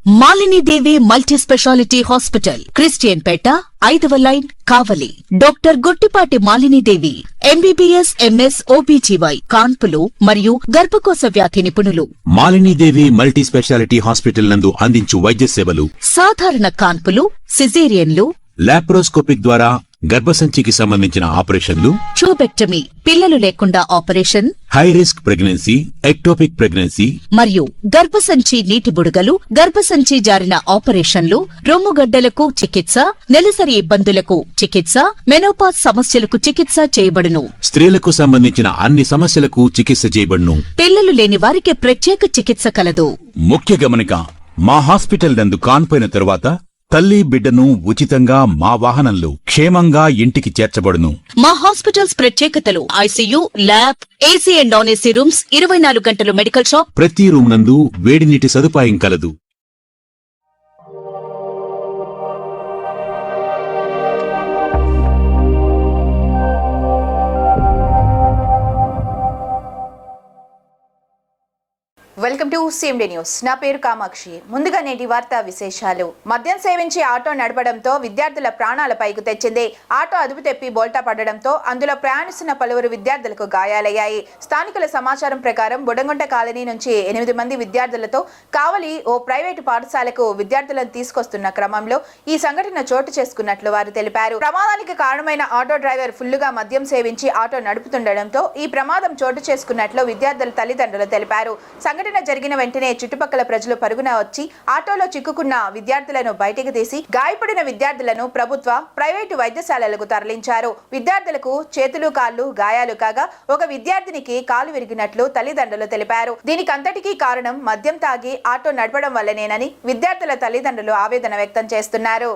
Malini Devi multi speciality hospital, Christian Pet, 5వ line, Kavali. Doctor Guttipati Malinidevi, MBBS, MS, OBGY, కాన్పులు మరియు గర్భకోశ వ్యాధి నిపుణులు. మాలినీదేవి మల్టీ స్పెషాలిటీ హాస్పిటల్ నందు అందించు వైద్య సేవలు: సాధారణ కాన్పులు, సిజేరియన్లు, లాప్రోస్కోపిక్ ద్వారా గర్భసంచికి సంబంధించిన ఆపరేషన్లు, ట్యూబెక్టమీ, పిల్లలు లేకుండా operation, high risk pregnancy, ectopic pregnancy మరియు గర్భసంచి నీటి బుడగలు, గర్భసంచి జారిన ఆపరేషన్లు, రొమ్ముగడ్డలకు చికిత్స, నెలసరి ఇబ్బందులకు చికిత్స, మెనోపాజ్ సమస్యలకు చికిత్స చేయబడును. స్త్రీలకు సంబంధించిన అన్ని సమస్యలకు చికిత్స చేయబడును. పిల్లలు లేని వారికి ప్రత్యేక చికిత్స కలదు. ముఖ్య గమనిక: మా హాస్పిటల్ నందు కాన్పోయిన తరువాత తల్లి బిడ్డను ఉచితంగా మా వాహనంలో క్షేమంగా ఇంటికి చేర్చబడును. మా హాస్పిటల్స్ ప్రత్యేకతలు: ICU, lab, AC and non AC rooms, 24 గంటలు మెడికల్ షాప్, ప్రతి రూమ్ నందు వేడి నీటి సదుపాయం కలదు. Welcome to CMD news. నా పేరు కామాక్షి. ముందుగా నేటి వార్తా విశేషాలు. మద్యం సేవించి ఆటో నడపడంతో విద్యార్థుల ప్రాణాల పైకి తెచ్చింది. ఆటో అదుపు తెప్పి బోల్తా పడడంతో అందులో ప్రయాణిస్తున్న పలువురు విద్యార్థులకు గాయాలయ్యాయి. స్థానికుల సమాచారం ప్రకారం బుడంగుంట కాలనీ నుంచి 8 మంది విద్యార్థులతో కావలి ఓ ప్రైవేటు పాఠశాలకు విద్యార్థులను తీసుకొస్తున్న క్రమంలో ఈ సంఘటన చోటు చేసుకున్నట్లు వారు తెలిపారు. ప్రమాదానికి కారణమైన ఆటో డ్రైవర్ ఫుల్లుగా మద్యం సేవించి ఆటో నడుపుతుండటంతో ఈ ప్రమాదం చోటు చేసుకున్నట్లు విద్యార్థుల తల్లిదండ్రులు తెలిపారు. సంఘటన జరిగిన వెంటనే చుట్టుపక్కల ప్రజలు పరుగున వచ్చి ఆటోలో చిక్కుకున్న విద్యార్థులను బయటికి తీసి గాయపడిన విద్యార్థులను ప్రభుత్వ, ప్రైవేటు వైద్యశాలలకు తరలించారు. విద్యార్థులకు చేతులు, కాళ్లు గాయాలు కాగా ఒక విద్యార్థినికి కాలు విరిగినట్లు తల్లిదండ్రులు తెలిపారు. దీనికంతటికీ కారణం మద్యం తాగి ఆటో నడపడం వల్లనేనని విద్యార్థుల తల్లిదండ్రులు ఆవేదన వ్యక్తం చేస్తున్నారు.